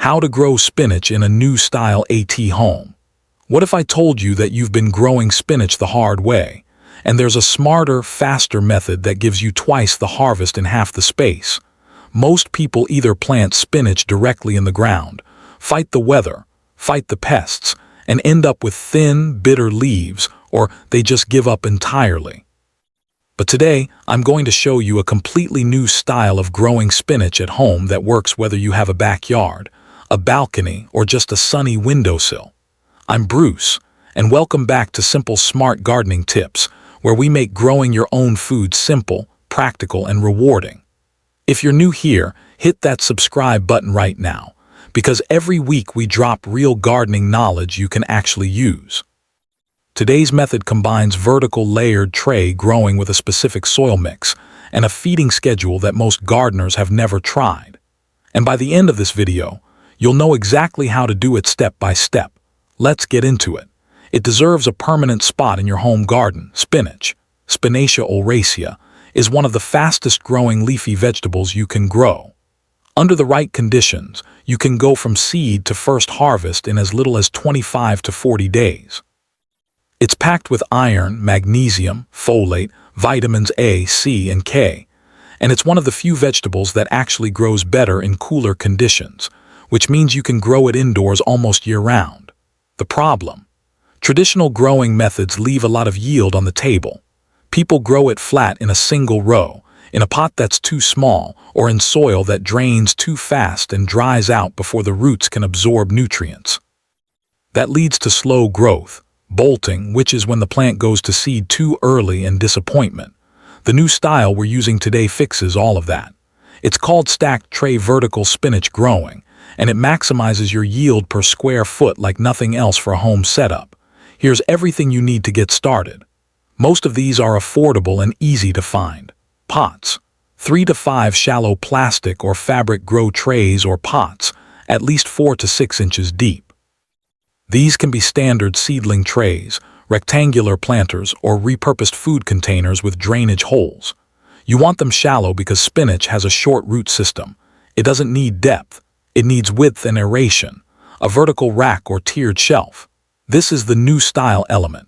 How to grow spinach in a new style AT home. What if I told you that you've been growing spinach the hard way, and there's a smarter, faster method that gives you twice the harvest in half the space? Most people either plant spinach directly in the ground, fight the weather, fight the pests, and end up with thin, bitter leaves, or they just give up entirely. But today, I'm going to show you a completely new style of growing spinach at home that works whether you have a backyard, a balcony, or just a sunny windowsill. I'm Bruce, and welcome back to Simple Smart Gardening Tips, where we make growing your own food simple, practical, and rewarding. If you're new here, hit that subscribe button right now, because every week we drop real gardening knowledge you can actually use. Today's method combines vertical layered tray growing with a specific soil mix and a feeding schedule that most gardeners have never tried. And by the end of this video, you'll know exactly how to do it step by step. Let's get into it. It deserves a permanent spot in your home garden. Spinach, Spinacia oleracea, is one of the fastest growing leafy vegetables you can grow. Under the right conditions, you can go from seed to first harvest in as little as 25 to 40 days. It's packed with iron, magnesium, folate, vitamins A, C, and K, and it's one of the few vegetables that actually grows better in cooler conditions, which means you can grow it indoors almost year-round. The problem: traditional growing methods leave a lot of yield on the table. People grow it flat in a single row, in a pot that's too small, or in soil that drains too fast and dries out before the roots can absorb nutrients. That leads to slow growth, bolting, which is when the plant goes to seed too early, and disappointment. The new style we're using today fixes all of that. It's called stacked tray vertical spinach growing, and it maximizes your yield per square foot like nothing else for a home setup. Here's everything you need to get started. Most of these are affordable and easy to find. Pots. 3 to 5 shallow plastic or fabric grow trays or pots, at least 4 to 6 inches deep. These can be standard seedling trays, rectangular planters, or repurposed food containers with drainage holes. You want them shallow because spinach has a short root system. It doesn't need depth. It needs width and aeration. A vertical rack or tiered shelf. This is the new style element.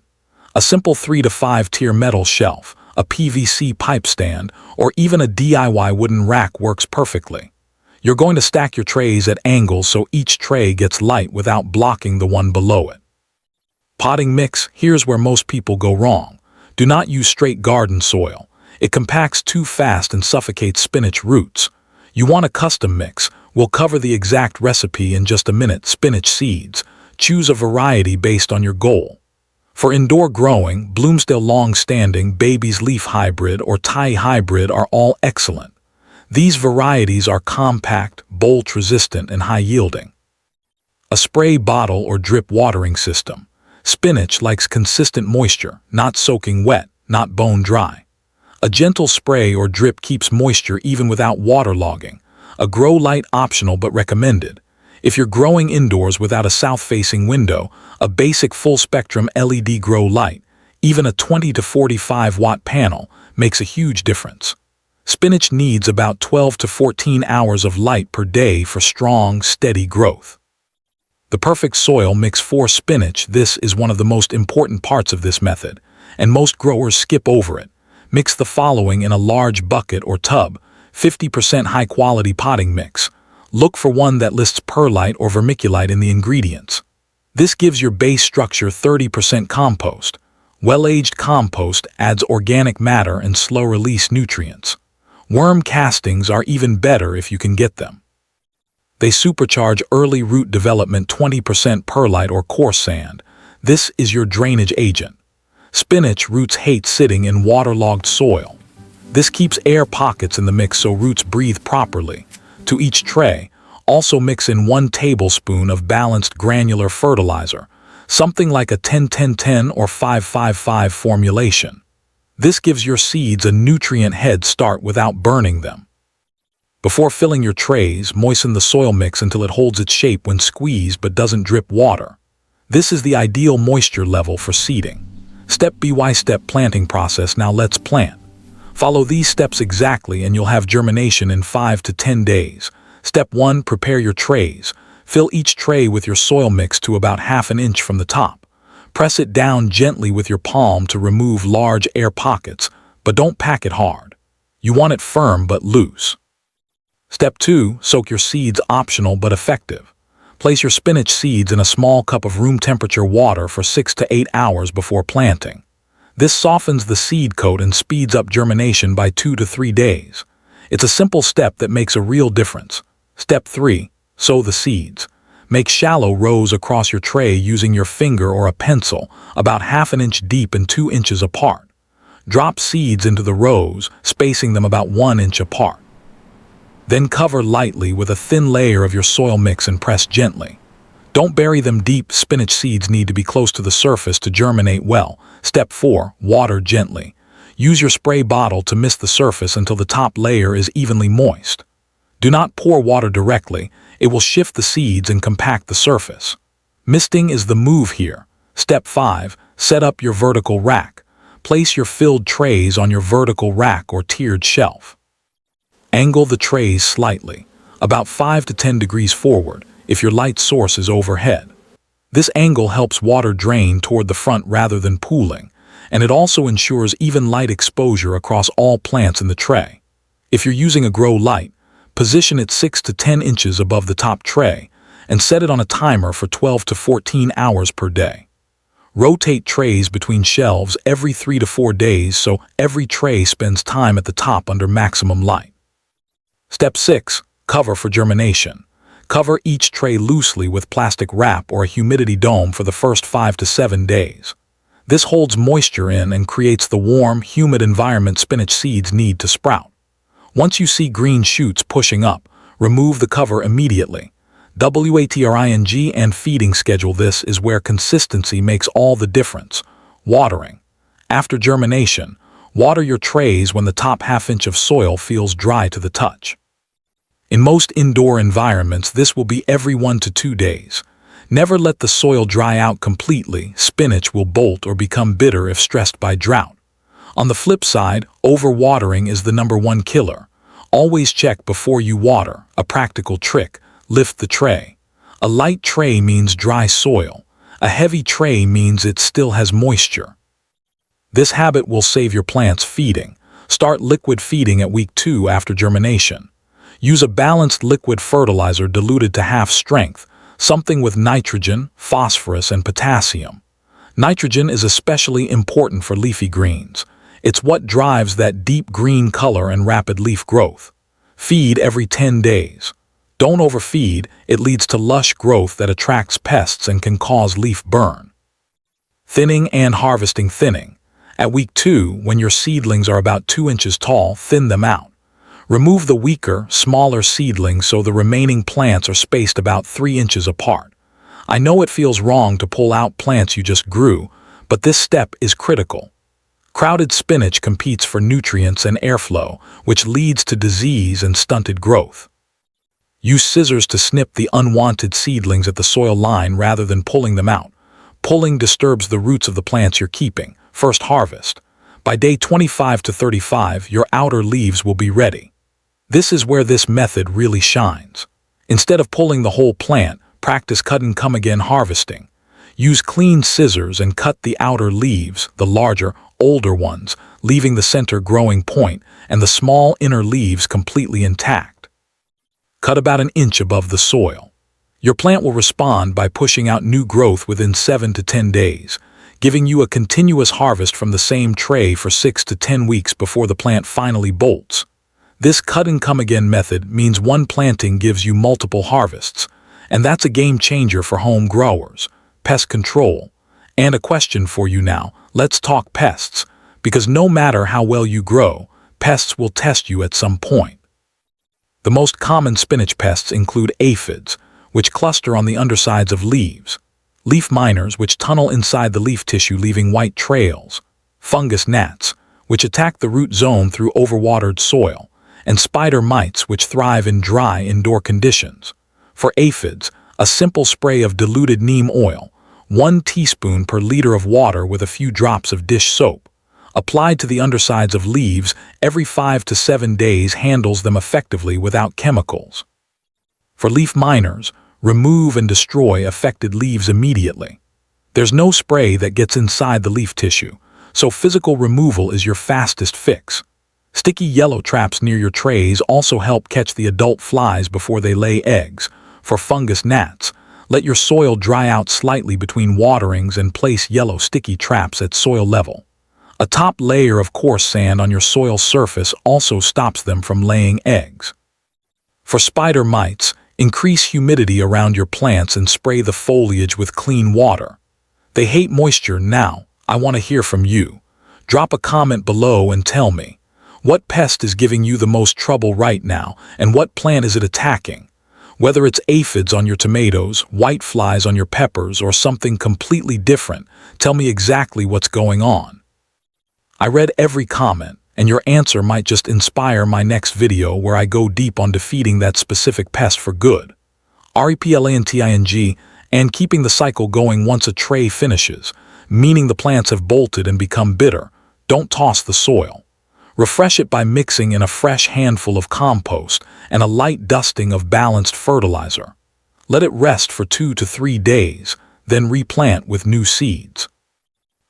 A simple 3 to 5 tier metal shelf, a PVC pipe stand, or even a DIY wooden rack works perfectly. You're going to stack your trays at angles so each tray gets light without blocking the one below it. Potting mix. Here's where most people go wrong. Do not use straight garden soil. It compacts too fast and suffocates spinach roots. You want a custom mix. We'll cover the exact recipe in just a minute. Spinach seeds. Choose a variety based on your goal. For indoor growing, Bloomsdale long-standing, Baby's Leaf hybrid, or Thai hybrid are all excellent. These varieties are compact, bolt-resistant, and high-yielding. A spray bottle or drip watering system. Spinach likes consistent moisture, not soaking wet, not bone-dry. A gentle spray or drip keeps moisture even without waterlogging. A grow light optional but recommended. If you're growing indoors without a south-facing window, a basic full-spectrum LED grow light, even a 20 to 45 watt panel, makes a huge difference. Spinach needs about 12 to 14 hours of light per day for strong, steady growth. The perfect soil mix for spinach. This is one of the most important parts of this method, and most growers skip over it. Mix the following in a large bucket or tub. 50% high-quality potting mix. Look for one that lists perlite or vermiculite in the ingredients. This gives your base structure. 30% compost. Well-aged compost adds organic matter and slow-release nutrients. Worm castings are even better if you can get them. They supercharge early root development. 20% perlite or coarse sand. This is your drainage agent. Spinach roots hate sitting in waterlogged soil. This keeps air pockets in the mix so roots breathe properly. To each tray, also mix in 1 tablespoon of balanced granular fertilizer, something like a 10-10-10 or 5-5-5 formulation. This gives your seeds a nutrient head start without burning them. Before filling your trays, moisten the soil mix until it holds its shape when squeezed but doesn't drip water. This is the ideal moisture level for seeding. Step-by-step planting process. Now let's plant. Follow these steps exactly and you'll have germination in 5 to 10 days. Step 1. Prepare your trays. Fill each tray with your soil mix to about ½ inch from the top. Press it down gently with your palm to remove large air pockets, but don't pack it hard. You want it firm but loose. Step 2. Soak your seeds, optional but effective. Place your spinach seeds in a small cup of room temperature water for 6 to 8 hours before planting. This softens the seed coat and speeds up germination by 2 to 3 days. It's a simple step that makes a real difference. Step 3. Sow the seeds. Make shallow rows across your tray using your finger or a pencil, about ½ inch deep and 2 inches apart. Drop seeds into the rows, spacing them about 1 inch apart. Then cover lightly with a thin layer of your soil mix and press gently. Don't bury them deep. Spinach seeds need to be close to the surface to germinate well. Step 4. Water gently. Use your spray bottle to mist the surface until the top layer is evenly moist. Do not pour water directly. It will shift the seeds and compact the surface. Misting is the move here. Step 5. Set up your vertical rack. Place your filled trays on your vertical rack or tiered shelf. Angle the trays slightly, about 5 to 10 degrees forward, if your light source is overhead. This angle helps water drain toward the front rather than pooling, and it also ensures even light exposure across all plants in the tray. If you're using a grow light, position it 6 to 10 inches above the top tray and set it on a timer for 12 to 14 hours per day. Rotate trays between shelves every 3 to 4 days so every tray spends time at the top under maximum light. Step 6. Cover for germination. Cover each tray loosely with plastic wrap or a humidity dome for the first 5 to 7 days. This holds moisture in and creates the warm, humid environment spinach seeds need to sprout. Once you see green shoots pushing up, remove the cover immediately. Watering and feeding schedule. This is where consistency makes all the difference. Watering. After germination, water your trays when the top ½ inch of soil feels dry to the touch. In most indoor environments, this will be every 1 to 2 days. Never let the soil dry out completely. Spinach will bolt or become bitter if stressed by drought. On the flip side, overwatering is the #1 killer. Always check before you water. A practical trick: lift the tray. A light tray means dry soil. A heavy tray means it still has moisture. This habit will save your plants feeding. Start liquid feeding at week 2 after germination. Use a balanced liquid fertilizer diluted to half strength, something with nitrogen, phosphorus, and potassium. Nitrogen is especially important for leafy greens. It's what drives that deep green color and rapid leaf growth. Feed every 10 days. Don't overfeed, it leads to lush growth that attracts pests and can cause leaf burn. Thinning and harvesting. Thinning. At week 2, when your seedlings are about 2 inches tall, thin them out. Remove the weaker, smaller seedlings so the remaining plants are spaced about 3 inches apart. I know it feels wrong to pull out plants you just grew, but this step is critical. Crowded spinach competes for nutrients and airflow, which leads to disease and stunted growth. Use scissors to snip the unwanted seedlings at the soil line rather than pulling them out. Pulling disturbs the roots of the plants you're keeping. First harvest. By day 25 to 35, your outer leaves will be ready. This is where this method really shines. Instead of pulling the whole plant, practice cut and come again harvesting. Use clean scissors and cut the outer leaves, the larger, older ones, leaving the center growing point and the small inner leaves completely intact. Cut about 1 inch above the soil. Your plant will respond by pushing out new growth within 7 to 10 days, giving you a continuous harvest from the same tray for 6 to 10 weeks before the plant finally bolts. This cut and come again method means one planting gives you multiple harvests, and that's a game changer for home growers. Pest control. And a question for you now, let's talk pests, because no matter how well you grow, pests will test you at some point. The most common spinach pests include aphids, which cluster on the undersides of leaves, leaf miners, which tunnel inside the leaf tissue leaving white trails, fungus gnats, which attack the root zone through overwatered soil, and spider mites, which thrive in dry indoor conditions. For aphids, a simple spray of diluted neem oil, 1 teaspoon per liter of water with a few drops of dish soap, applied to the undersides of leaves every 5 to 7 days handles them effectively without chemicals. For leaf miners, remove and destroy affected leaves immediately. There's no spray that gets inside the leaf tissue, so physical removal is your fastest fix. Sticky yellow traps near your trays also help catch the adult flies before they lay eggs. For fungus gnats, let your soil dry out slightly between waterings and place yellow sticky traps at soil level. A top layer of coarse sand on your soil surface also stops them from laying eggs. For spider mites, increase humidity around your plants and spray the foliage with clean water. They hate moisture now. I want to hear from you. Drop a comment below and tell me, what pest is giving you the most trouble right now, and what plant is it attacking? Whether it's aphids on your tomatoes, whiteflies on your peppers, or something completely different, tell me exactly what's going on. I read every comment, and your answer might just inspire my next video where I go deep on defeating that specific pest for good. Replanting and keeping the cycle going once a tray finishes, meaning the plants have bolted and become bitter. Don't toss the soil. Refresh it by mixing in a fresh handful of compost and a light dusting of balanced fertilizer. Let it rest for 2 to 3 days, then replant with new seeds.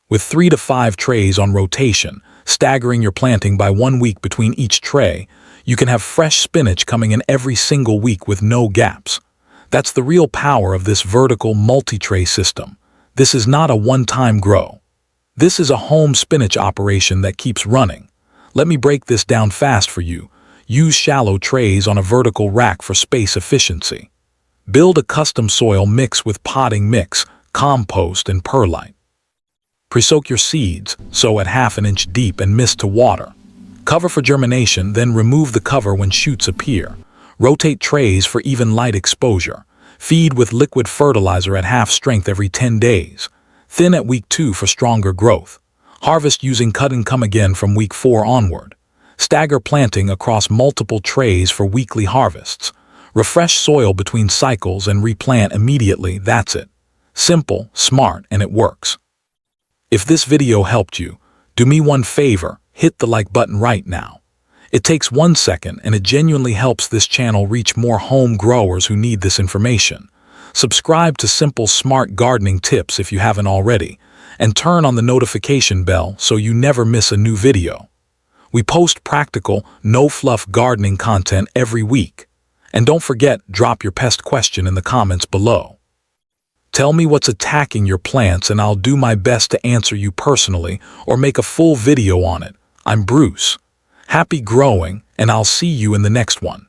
With 3 to 5 trays on rotation, staggering your planting by 1 week between each tray, you can have fresh spinach coming in every single week with no gaps. That's the real power of this vertical multi-tray system. This is not a one-time grow. This is a home spinach operation that keeps running. Let me break this down fast for you. Use shallow trays on a vertical rack for space efficiency. Build a custom soil mix with potting mix, compost, and perlite. Pre-soak your seeds, sow at 1/2 inch deep and mist to water. Cover for germination, then remove the cover when shoots appear. Rotate trays for even light exposure. Feed with liquid fertilizer at half strength every 10 days. Thin at week 2 for stronger growth. Harvest using cut and come again from week 4 onward. Stagger planting across multiple trays for weekly harvests. Refresh soil between cycles and replant immediately. That's it. Simple, smart, and it works. If this video helped you, do me one favor, hit the like button right now. It takes 1 second and it genuinely helps this channel reach more home growers who need this information. Subscribe to Simple Smart Gardening Tips if you haven't already, and turn on the notification bell so you never miss a new video. We post practical, no-fluff gardening content every week. And don't forget, drop your pest question in the comments below. Tell me what's attacking your plants and I'll do my best to answer you personally or make a full video on it. I'm Bruce. Happy growing, and I'll see you in the next one.